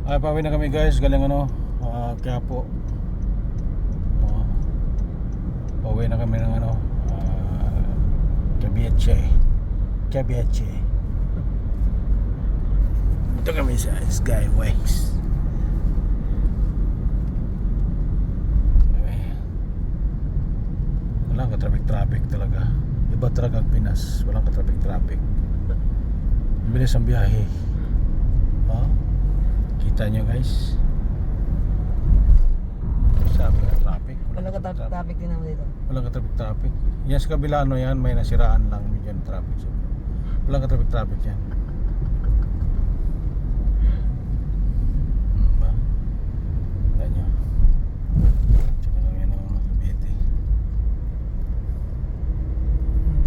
Ay, pauwi na kami guys, galing Quiapo. Pauwi na kami ng Cavite. Ito kami sa Skyways. Walang ka-traffic talaga. Iba talaga ang Pinas, walang ka-traffic. Bilis ang biyahe. Kita nyo guys, sabi ng traffic. Walang ka-traffic din naman dito. Walang ka-traffic. Yan sa kabila yan, may nasiraan lang medyo ng traffic. So, walang ka-traffic yan. Ba? Yan nyo. Tsaka lang yan ang Cavite.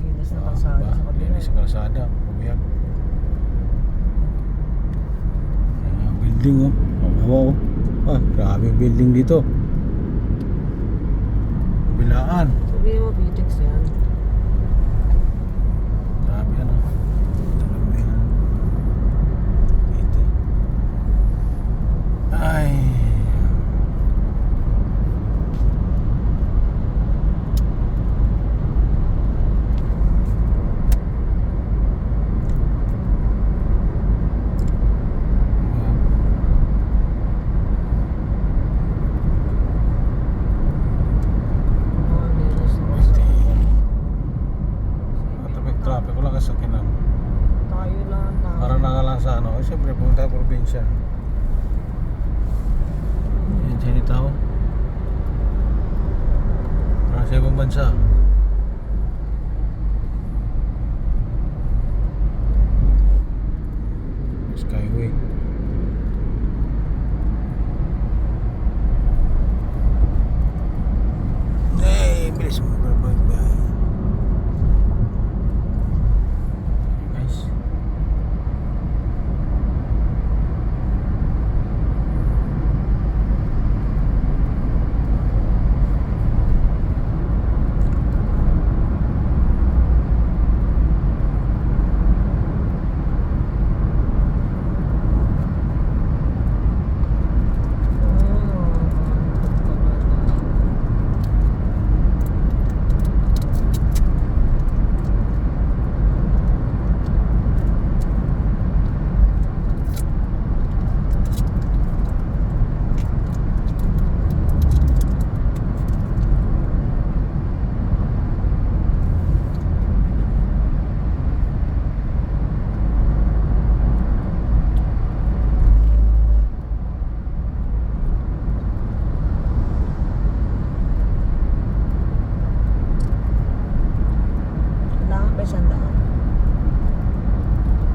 Linis na kalsada sa kabila. Linis sa kalsada. Pabiyag. Building wow. Grabe building dito. Bilaan. Sabihin mo, Vitex yan. Grabe yan Grabe yan. Ito. Ay. Traffic, wala kasakinan. Tayo lang. Parang nakalang sa siyempre pumunta sa probinsya. Yan siya ni tao. Parang sa ibang bansa. Skyway. Hey, bilis mo bye.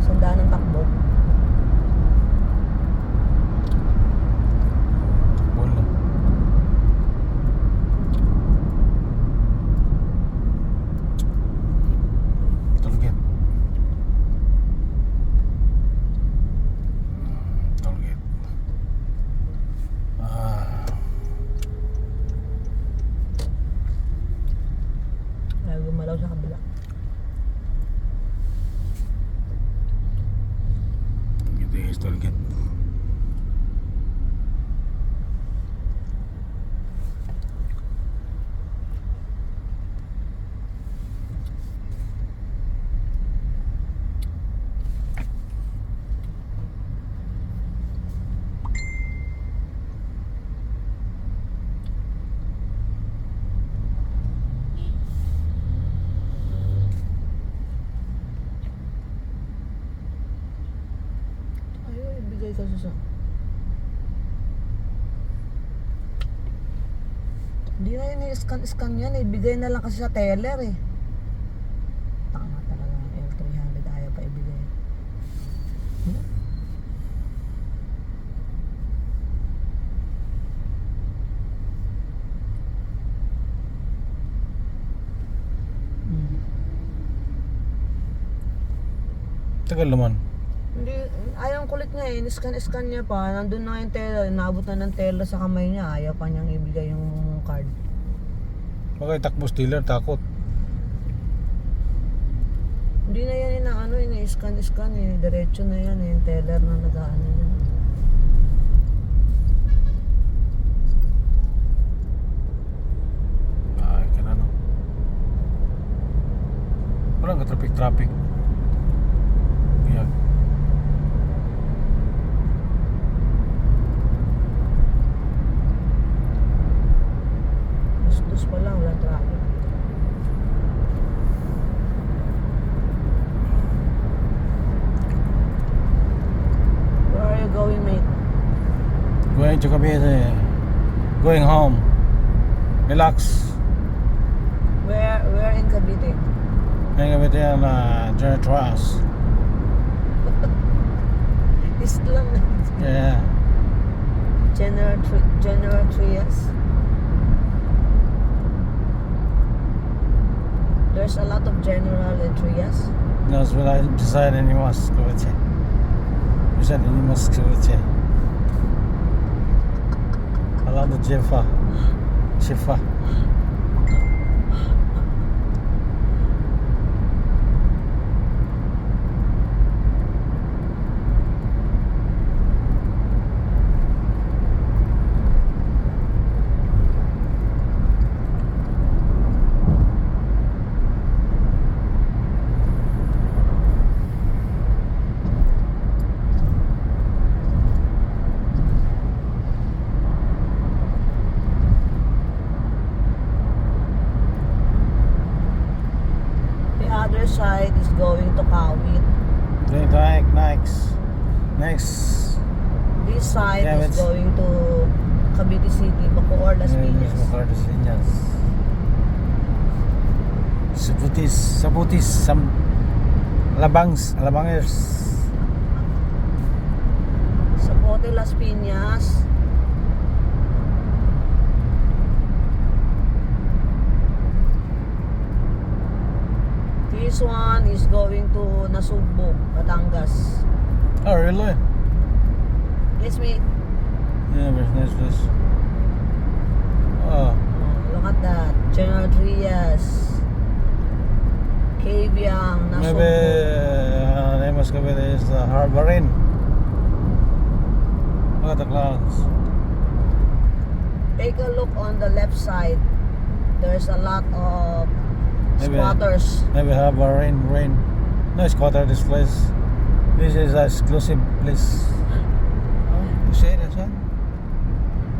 Sandaan ng takbo. Wala. Tolgate. Lagi gumalaw sa kabila. Ito yung Tolgate. Ibigay sa susa. Hindi na yun i-scan yan. Ibigay na lang kasi sa teller eh. Tama talaga yung L300. Ayaw pa ibigay. Tagal naman. Hindi, ayaw ang kulit niya eh. Scan niya pa. Nandun na yung teller. Naabot na ng teller sa kamay niya. Ayaw pa niyang ibigay yung card. Baka itakbo dealer, takot. Hindi na yan scan eh. Diretso na yan eh. Yung teller na nag-ano yan. traffic. Biyag. Dos pa lang, walang traffic. Where are you going, mate? Going to Cavite. Going home. Relax. Where in Cavite? Going Cavite and General Trias. Islam. Yeah. General Trias. There's a lot of general in Trias. That's what I decided in Mosque Cavite. We said in Mosque Cavite. Alam the Jefa. Shifa. Other side is going to Kawit. Going to next. This side Yeah, is it's- going to Cavite City, Bacoor, Las Piñas. Bacardas Linyas. Sabutis, Alabangers. Sapote, Las Piñas. This one is going to Nasugbo, Batangas. Oh, really? Yes, mate. Yeah, very nice place. Oh, Oh, look at that. General Trias. Caviang, maybe Nasugbo. they must go with is the Harbor Inn. Look at the clouds. Take a look on the left side. There's a lot of Maybe- squatters. Maybe Harbor Rain. No squatter this place. This is an exclusive place. Oh, you say that one?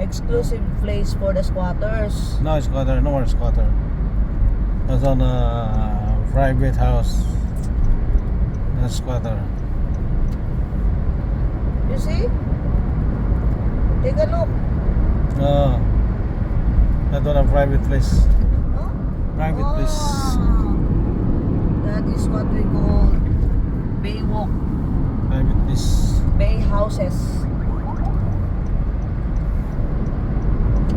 Exclusive place for the squatters. No squatter, no more squatter. That's on a private house. That's squatter. You see? Take a look. No. That's on a private place. Oh, Private place. that is what we call bay walk, Private place. bay houses.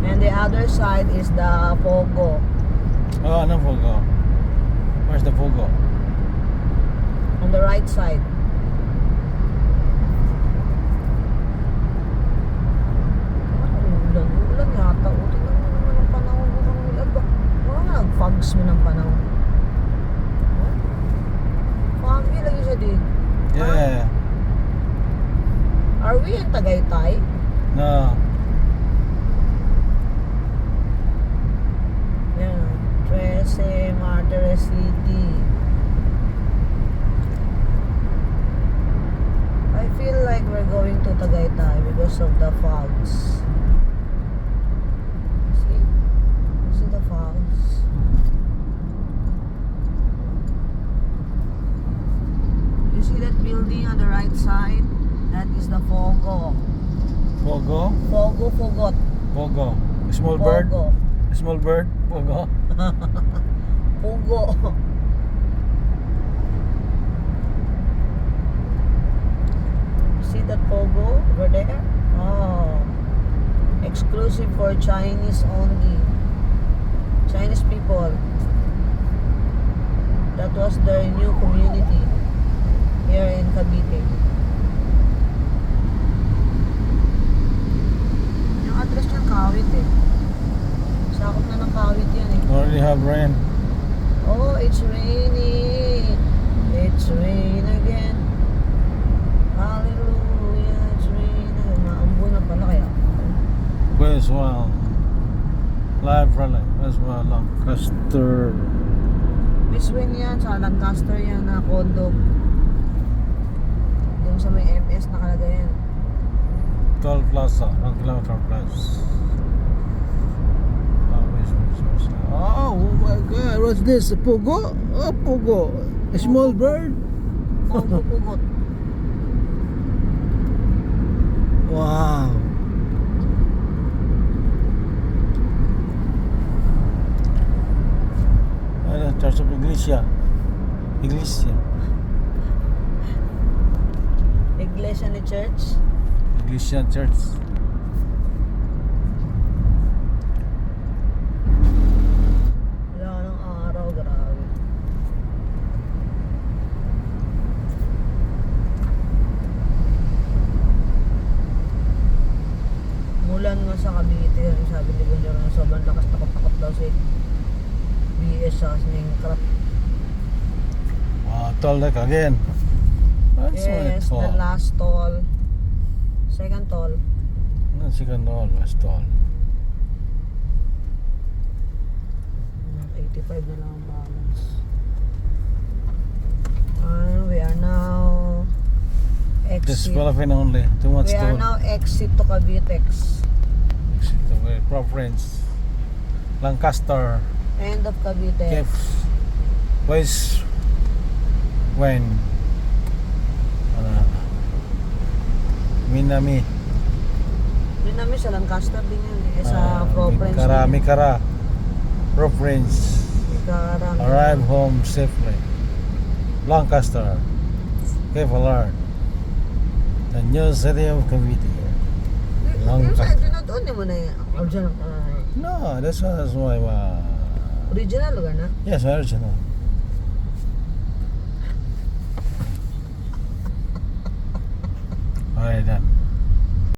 And the other side is the Pogo. Oh, no Fogo. Where's the Fogo? On the right side. Ulan yata. O, tingnan mo naman ang panahon. Mukhang ulan ba? Mukhang nag-fogs mo ng panahon. Oh? Foggy lagi siya di. Yeah. Are we in Tagaytay? No. Yan. 13 Martires City. I feel like we're going to Tagaytay because of the fogs. See? See the fogs? You see that building on the right side? That is the Fogo. Fogo? Fogo Fogot. Fogo. A small bird? Fogo. A small bird? Fogo? Fogo. See that Pogo over there? Oh, exclusive for Chinese only. Chinese people. That was their new community here in Cavite. Yung address niyan Kawit eh. Sakop na ng Kawit yan eh. Already have rain. Oh, it's raining. It's rain again. Hallelujah, it's rain again. Maambo na pala kaya. Where's well? Live rally. Where's well? Lancaster. Biswin yan, sa Lancaster yan na condo. Doon sa may MS nakalagay yan. Toll Plaza, 1 kilometer plus. Oh my god, what's this? A Pogo? Oh, Pogo. A small bird? Pugot. Wow. Ano, Church of Iglesia. Iglesia Iglesia ni Church. Iglesian Church. Wala ng araw, grabe. Mulan nga sa Cavite, sabi ni Gunjar na sobrang lakas takot-takot daw si BS sa kasing crap. Toll like again. That's Yes, what the it's last toll. Second toll. No, second toll, last toll. 85 na lang ang balance. We are now This exit. Philippine only. Too much We are toll. now exit to Cavitex. Exit to my preference. Lancaster. End of Cavite. Caves. Where's when? Minami. Yun namin sa Lancaster din yan eh. Sa Province. Mikara. Province. Mikarang. Arrive home safely. Lancaster. Cave alert. The new city of Cavite. Yung sa original doon mo na yun. Original. No, that's why. Original lugar na? Yes, original. Alright, done.